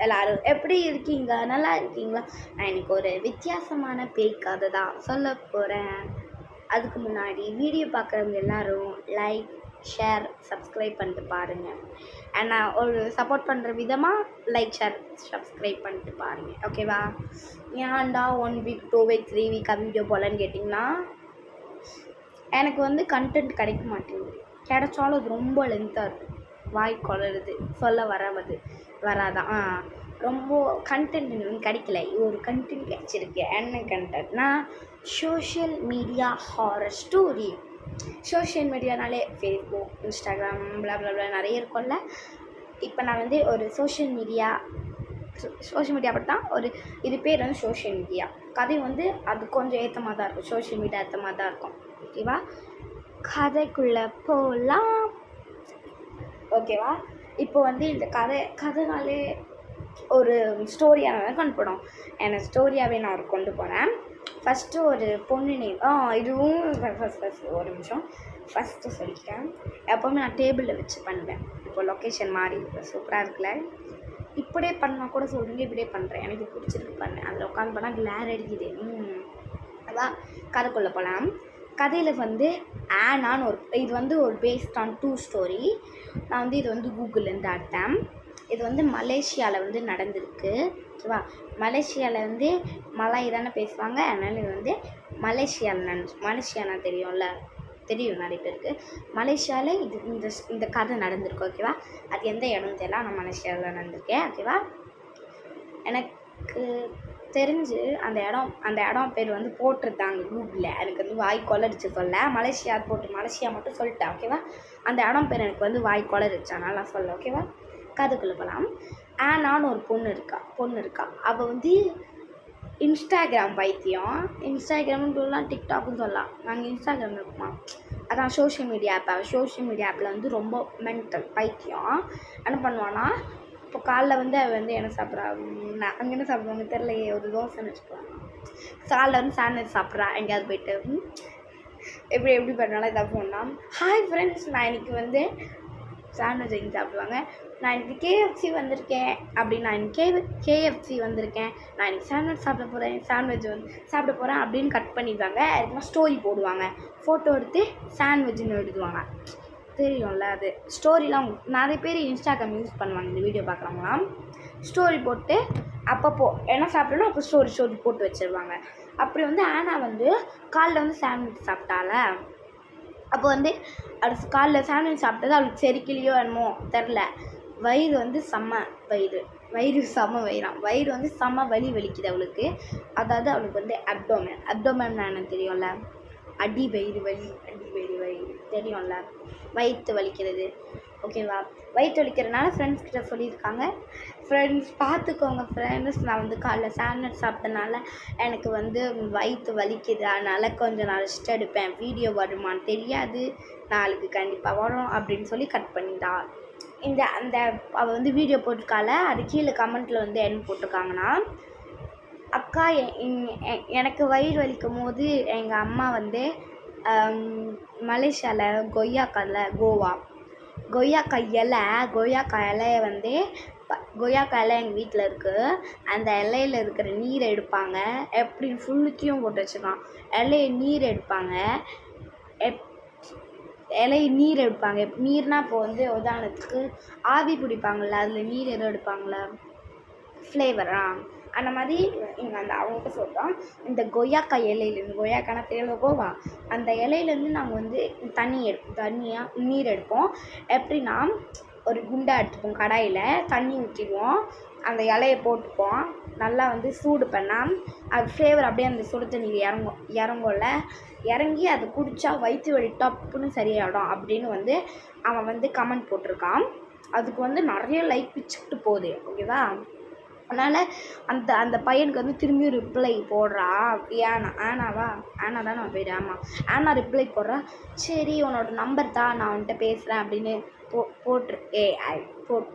எல்லோரும் எப்படி இருக்கீங்க? நல்லா இருக்கீங்களா? நான் இன்றைக்கி ஒரு வித்தியாசமான பேய் கதை தான் சொல்ல போகிறேன். அதுக்கு முன்னாடி வீடியோ பார்க்குறவங்க எல்லோரும் லைக், ஷேர், சப்ஸ்கிரைப் பண்ணிட்டு பாருங்கள். அண்ட் நான் ஒரு சப்போர்ட் பண்ணுற விதமாக லைக், ஷேர், சப்ஸ்கிரைப் பண்ணிட்டு பாருங்கள். ஓகேவா? ஏன்டா 1 வீக் 2 வீக் 3 வீக்காக வீடியோ போலன்னு கேட்டிங்கன்னா, எனக்கு வந்து கண்டென்ட் கிடைக்க மாட்டேங்குது. கிடைச்சாலும் அது ரொம்ப லென்த்தாக இருக்குது. வாய் கொளருது, சொல்ல வராதான். ரொம்ப கண்டென்ட் கிடைக்கல. ஒரு கண்டென்ட் கிடச்சிருக்கு. என்ன கண்டென்ட்னா, social media horror story. Social மீடியானாலே ஃபேஸ்புக், இன்ஸ்டாகிராம், பிளா நிறைய இருக்கும்ல. இப்போ நான் வந்து ஒரு சோஷியல் மீடியா பற்றி தான் இது பேர் வந்து சோஷியல் மீடியா. கதை வந்து அது கொஞ்சம் ஏற்றமாக தான் இருக்கும். சோஷியல் மீடியா ஏற்றமாக தான் இருக்கும். ஓகேவா? கதைக்குள்ளே போகலாம். ஓகேவா? இப்போ வந்து இந்த கதைனாலே ஒரு ஸ்டோரியாக தான் கொண்டு போனோம். எனக்கு ஸ்டோரியாகவே நான் கொண்டு போகிறேன். ஃபஸ்ட்டு ஒரு பொண்ணு இதுவும் ஃபஸ்ட் ஒரு நிமிஷம் ஃபஸ்ட்டு சொல்லிக்கிறேன். எப்போவுமே நான் டேபிளில் வச்சு பண்ணுவேன். இப்போ லொக்கேஷன் மாறி சூப்பராக இருக்குல்ல. இப்படியே பண்ணால் கூட சொல்கிறீங்க, இப்படியே பண்ணுறேன். எனக்கு பிடிச்சிருக்கு பண்ணேன். அதில் உட்காந்து பண்ணால் கிளார் அடிக்குது. அதான் கதைக்குள்ளே போகலாம். கதையில் வந்து ஆனான்னு இது வந்து ஒரு பேஸ்ட் ஆன் 2 ஸ்டோரி. நான் வந்து இது வந்து கூகுள்லேருந்து எடுத்தேன். இது வந்து மலேசியாவில் வந்து நடந்திருக்கு. ஓகேவா? மலேசியாவில் வந்து மலாய் தானே பேசுவாங்க. அதனால் இது வந்து மலேசியானா தெரியும் நிறைய பேருக்கு. மலேசியாவில் இந்த கதை நடந்திருக்கு. ஓகேவா? அது எந்த இடம்னு தெரியல. நான் மலேசியாவில் நடந்திருக்கேன். ஓகேவா? எனக்கு தெரிஞ்சு அந்த இடம் பேர் வந்து போட்டிருந்தாங்க கூகுளில். எனக்கு வந்து வாய் கொளரிச்சு சொல்ல. மலேசியா மட்டும் சொல்லிட்டேன். ஓகேவா? அந்த இடம் பேர் எனக்கு வந்து வாய் கொளரிச்சு, அதனால் நான் சொல்ல. ஓகேவா? கதைக்குள்ளே போகலாம். ஆனான்னு ஒரு பொண்ணு இருக்கா. அவள் வந்து இன்ஸ்டாகிராம் பைத்தியம். இன்ஸ்டாகிராம்னு சொல்லலாம், டிக்டாக்னு சொல்லலாம். நாங்கள் இன்ஸ்டாகிராம் இருக்குமா, அதான் social media app. Social media ஆப்பில் வந்து ரொம்ப மென்டல் பைத்தியம். என்ன பண்ணுவான்னா, இப்போ காலைல வந்து அவள் வந்து என்ன சாப்பிட்றா, அங்கே என்ன சாப்பிடுவாங்க தெரிலையே, ஒரு தோசைன்னு வச்சுக்கலாம். காலைல வந்து சாண்ட்விச் சாப்பிட்றா. எங்கேயாவது போய்ட்டு எப்படி பண்ணாலும் இதாக போனால், ஹாய் ஃப்ரெண்ட்ஸ், நான் இன்றைக்கி வந்து சாண்ட்விச் எங்கே சாப்பிடுவாங்க, நான் இன்றைக்கி கேஎஃப்சி வந்திருக்கேன் அப்படின்னு, நான் இன்றைக்கி கேஎஃப்சி வந்திருக்கேன், நான் இன்றைக்கி சாண்ட்விச் சாப்பிட போகிறேன் அப்படின்னு கட் பண்ணிடுவாங்க. அதுக்கப்புறம் ஸ்டோரி போடுவாங்க. ஃபோட்டோ எடுத்து சாண்ட்விட்ச்னு எழுதுவாங்க. தெரியும்ல, அது ஸ்டோரிலாம் நிறைய பேர் இன்ஸ்டாகிராம் யூஸ் பண்ணுவாங்க. இந்த வீடியோ பார்க்குறவங்களாம் ஸ்டோரி போட்டு அப்பப்போ என்ன சாப்பிடணும் அப்போ ஸ்டோரி போட்டு வச்சுருவாங்க. அப்படி வந்து ஆனா வந்து காலைல வந்து சாண்ட்விச் சாப்பிட்டால, அப்போ வந்து அடுத்து காலைல சாண்ட்விச் சாப்பிட்டது அவளுக்கு செரிக்கலையோ என்னமோ தெரில. வயிறு வந்து வயிறு வந்து செம்ம வலிக்குது அவளுக்கு. அதாவது அவளுக்கு வந்து அப்டோமன் என்னன்னு தெரியும்ல, அடி வயிறு வலி தெரியும்ல, வயிற்று வலிக்கிறது. ஓகேவா? வயிற்று வலிக்கிறதுனால ஃப்ரெண்ட்ஸ் கிட்ட சொல்லியிருக்காங்க, ஃப்ரெண்ட்ஸ் பார்த்துக்கோங்க ஃப்ரெண்ட்ஸ், நான் வந்து காலைல சாண்ட்விச் சாப்பிட்டனால எனக்கு வந்து வயிற்று வலிக்குது, அதனால் கொஞ்சம் நான் ரெஸ்ட் எடுப்பேன். வீடியோ வருமானு தெரியாது, நாளைக்கு கண்டிப்பாக வரும் அப்படின்னு சொல்லி கட் பண்ணிட்டா. அவள் வந்து வீடியோ போட்டிருக்கால, அது கீழே கமெண்ட்டில் வந்து என்ன போட்டிருக்காங்கன்னா, அக்கா எனக்கு வயிறு வலிக்கும் போது எங்கள் அம்மா வந்து மலேசியாவில் கொய்யாக்காய் இலையை வந்து கொய்யாக்காய் இலை எங்கள் வீட்டில் இருக்குது. அந்த இலையில் இருக்கிற நீரை எடுப்பாங்க. எப்படி ஃபுல்லுத்தையும் போட்டு வச்சுருக்கான். நீர் எடுப்பாங்க. நீர்னால் இப்போ வந்து உதாரணத்துக்கு ஆவி பிடிப்பாங்கள்ல, அதில் நீர் எதுவும் எடுப்பாங்களே, ஃப்ளேவரா, அந்த மாதிரி இங்கே அவங்ககிட்ட சொல்கிறோம். இந்த கொய்யாக்காய் இலையிலேருந்து, கொய்யாக்கான தெரியல கோவா, அந்த இலையிலேருந்து நாங்கள் வந்து நீர் எடுப்போம். எப்படின்னா, ஒரு குண்டா எடுத்துப்போம், கடாயில் தண்ணி ஊற்றிடுவோம், அந்த இலையை போட்டுப்போம், நல்லா வந்து சூடு பண்ணால் அது ஃப்ளேவர் அப்படியே அந்த சுடு தண்ணியில் இறங்கும்ல, இறங்கி அதை குடித்தா வயிற்று வலி டப்புன்னு சரியாயிடும் அப்படின்னு வந்து அவன் வந்து கமெண்ட் போட்டிருக்கான். அதுக்கு வந்து நிறைய லைக் பிச்சுக்கிட்டு போகுது. ஓகேவா? அதனால் அந்த பையனுக்கு வந்து திரும்பியும் ரிப்ளை போடுறா. ஆனா தான் நான் போயிடு. ஆமாம், ஆனா ரிப்ளை போடுறா. சரி, உன்னோட நம்பர் தான், நான் உன்கிட்ட பேசுகிறேன் அப்படின்னு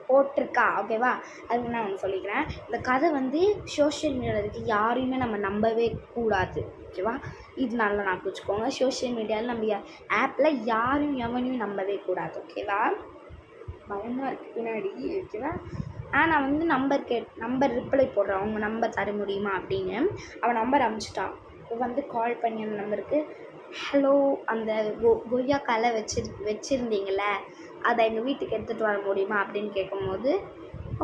போட்டிருக்கா. ஓகேவா? அதுக்கு நான் ஒன்று சொல்லிக்கிறேன். இந்த கதை வந்து சோஷியல் மீடியாவில் இருக்குது, யாரையுமே நம்ம நம்பவே கூடாது. ஓகேவா? இது நல்லா நான் வச்சுக்கோங்க. சோஷியல் மீடியாவில் நம்ம ஆப்பில் எவனையும் நம்பவே கூடாது. ஓகேவா? பயமாக இருக்குது பின்னாடி. ஓகேவா? நான் வந்து நம்பர் ரிப்ளை போடுறேன், உங்கள் நம்பர் தர முடியுமா அப்படின்னு. அவன் நம்பர் அனுப்பிச்சிட்டான். வந்து கால் பண்ணி அந்த நம்பருக்கு, ஹலோ, அந்த கொய்யாக்கால வச்சுருந்தீங்கள, அதை எங்கள் வீட்டுக்கு எடுத்துகிட்டு வர முடியுமா அப்படின்னு கேட்கும்போது,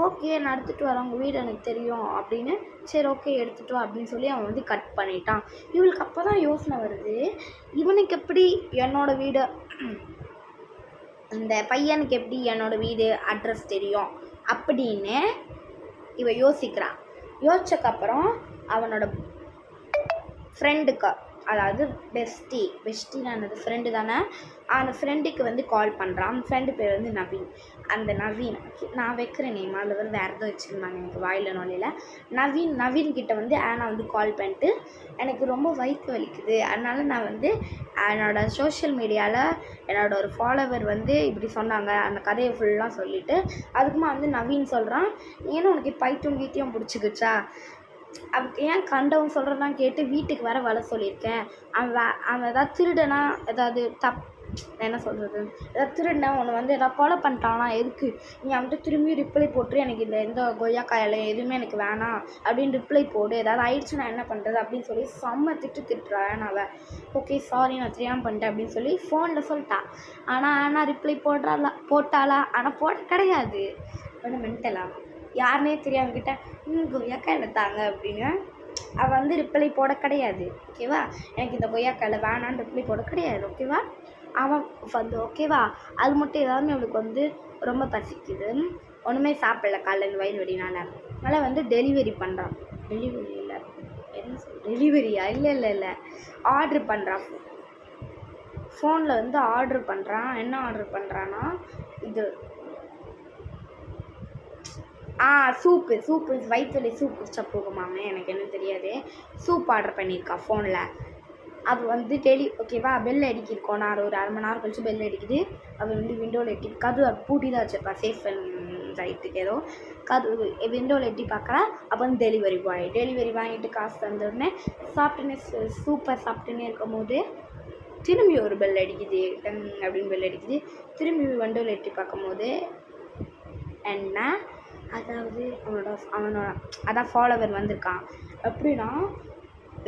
ஓகே நான் எடுத்துகிட்டு வரேன், உங்கள் வீடு எனக்கு தெரியும் அப்படின்னு. சரி ஓகே எடுத்துகிட்டு வா அப்படின்னு சொல்லி அவன் வந்து கட் பண்ணிட்டான். இவளுக்கு அப்போ தான் யோசனை வருது, இவனுக்கு எப்படி என்னோடய வீடு, இந்த பையனுக்கு எப்படி என்னோடய வீடு அட்ரஸ் தெரியும் அப்படின்னு இவ யோசிக்கிறான். யோசிச்சக்கப்புறம் அவனோட ஃப்ரெண்டுக்கு, அதாவது பெஸ்டினா என்னது ஃப்ரெண்டு தானே, அந்த ஃப்ரெண்டுக்கு வந்து கால் பண்ணுறான். அந்த ஃப்ரெண்டு பேர் வந்து நவீன். அந்த நவீன் நான் வைக்கிற நேம் அதில் வந்து வேறு எதுவும் வச்சுருந்தாங்க, எனக்கு வாயில் நுழையில. நவீன்கிட்ட வந்து ஆனா வந்து கால் பண்ணிட்டு, எனக்கு ரொம்ப வயிற்று வலிக்குது, அதனால் நான் வந்து என்னோடய சோஷியல் மீடியாவில் என்னோட ஒரு ஃபாலோவர் வந்து இப்படி சொன்னாங்க, அந்த கதையை ஃபுல்லாக சொல்லிவிட்டு அதுக்குமா வந்து நவீன் சொல்கிறான், ஏன்னா உனக்கு பைத்தியம் கீத்தியம் பிடிச்சிக்கிச்சா, அதுக்கு ஏன் கண்டவன் சொல்கிறதான் கேட்டு வீட்டுக்கு வர சொல்லியிருக்கேன். அவன் ஏதாவது திருடனா, ஏதாவது என்ன சொல்கிறது, ஏதாவது திருடனா உன்னை வந்து ஏதாவது கொலை பண்ணிட்டானா, எதுக்கு நீ அவன்கிட்ட திரும்பி ரிப்ளை போட்டு எனக்கு இந்த எந்த கொய்யாக்காயில எதுவுமே எனக்கு வேணாம் அப்படின்னு ரிப்ளை போடு, ஏதாவது ஆயிடுச்சு நான் என்ன பண்ணுறது அப்படின்னு சொல்லி செம்ம திட்டுறான் அவன். ஓகே சாரி நான் தெரியாமல் பண்ணிட்டேன் அப்படின்னு சொல்லி ஃபோனில் சொல்லிட்டான். ஆனால் ரிப்ளை போட்டாளா, ஆனால் போட கிடையாது. ஒன்று மென்டலா யாருனே தெரியாமக்கிட்ட கொய்யாக்காயில் தாங்க அப்படின்னு அவள் வந்து ரிப்ளை போட கிடையாது. ஓகேவா, எனக்கு இந்த கொய்யாக்காயில் வேணான்னு ரிப்ளை போட கிடையாது. ஓகேவா, அவன் வந்து ஓகேவா, அது மட்டும் ஏதாவது அவளுக்கு வந்து ரொம்ப பசிக்குது, ஒன்றுமே சாப்பிடல காலைல இந்த வயிறு வலினால, அதனால் வந்து டெலிவரி பண்ணுறான். டெலிவரி இல்லை, என்ன டெலிவரியா, இல்லை ஆர்ட்ரு பண்ணுறான். ஃபோனில் வந்து ஆர்ட்ரு பண்ணுறான். என்ன ஆர்ட்ரு பண்ணுறான்னா, இது சூப்பு வயிற்று வலி சூப் குடிச்சா போகுமாமே, எனக்கு என்ன தெரியாது. சூப் ஆர்டர் பண்ணியிருக்கா ஃபோனில். அது வந்து ஓகேவா, பெல் அடிக்கிருக்கோம், நான் ஒரு அரை மணி நேரம் கழிச்சு பெல் அடிக்குது. அது வந்து விண்டோவில் எட்டி கதவு பூட்டி தான் வச்சிருப்பா, சேஃப் அண்ட் ரைட்டுக்கு ஏதோ கதவு விண்டோவில் எட்டி பார்க்குறா. அப்போ வந்து டெலிவரி வாங்கிட்டு காசு தந்துடனே சாப்பிட்டுன்னு சூப்பர் சாப்பிட்டுன்னே இருக்கும் போது திரும்பி ஒரு பெல் அடிக்குது, டங் அப்படின்னு பெல் அடிக்குது. திரும்பி விண்டோவில் எட்டி பார்க்கும் போது என்ன, அதாவது அவனோட அதான் ஃபாலோவர் வந்திருக்கான். எப்படின்னா,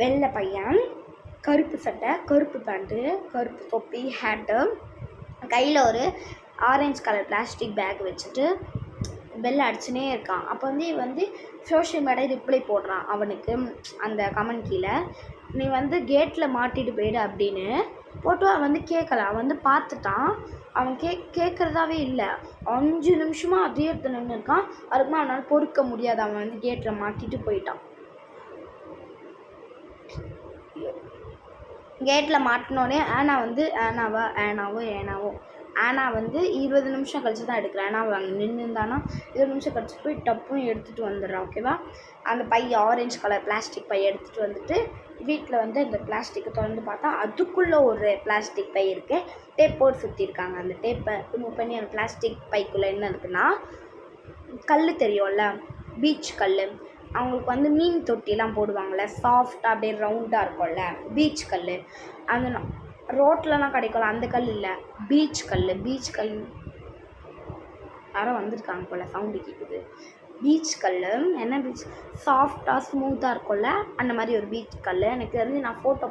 வெள்ளை பையன், கருப்பு சட்டை, கருப்பு பேண்ட்டு, கருப்பு தொப்பி, ஹேட்டு, கையில் ஒரு ஆரஞ்சு கலர் பிளாஸ்டிக் பேக் வச்சுட்டு பெல் அடிச்சுனே இருக்கான். அப்போ வந்து சோஷியல் மீடியா ரிப்ளை போடுறான் அவனுக்கு அந்த கமெண்ட் கீழே, நீ வந்து கேட்டில் மாட்டிட்டு போயிடு அப்படின்னு போட்டு. அவன் வந்து கேட்கல, அவன் வந்து பார்த்துட்டான். அவன் கேட்குறதாவே இல்லை. 5 நிமிஷமாக அதே இடத்துல நின்று இருக்கான். அதுக்குமே அவனால் பொறுக்க முடியாது. அவன் வந்து கேட்டில் மாட்டிட்டு போயிட்டான். கேட்டில் மாட்டினோடனே ஆனா வந்து 20 நிமிஷம் கழிச்சு தான் எடுக்கிறேன். ஏன்னா அவன் அங்கே நின்று இருந்தானா 20 நிமிஷம் கழிச்சு போய் டப்புன்னு எடுத்துகிட்டு வந்துடுறான். ஓகேவா, அந்த ஆரஞ்சு கலர் பிளாஸ்டிக் பை எடுத்துகிட்டு வந்துட்டு வீட்டில் வந்து அந்த பிளாஸ்டிக்கை திறந்து பார்த்தா அதுக்குள்ளே ஒரு பிளாஸ்டிக் பை இருக்குது. டேப் போட்டு சுற்றிருக்காங்க. அந்த டேப்பை ரிமூவ் பண்ணி அந்த பிளாஸ்டிக் பைக்குள்ளே என்ன இருக்குன்னா, கல் தெரியும்ல, பீச் கல், அவங்களுக்கு வந்து மீன் தொட்டிலாம் போடுவாங்கள்ல, சாஃப்டாக அப்படியே ரவுண்டாக இருக்கும்ல, பீச் கல். அந்த ரோட்லலாம் கிடைக்கலாம் அந்த கல் இல்லை, பீச் கல். யாரோ வந்திருக்காங்க போல், சவுண்டு கேட்குது. பீச் கல், என்ன பீச், சாஃப்டாக ஸ்மூத்தாக இருக்கும்ல, அந்த மாதிரி ஒரு பீச் கல். எனக்கு தெரிஞ்சு நான் ஃபோட்டோ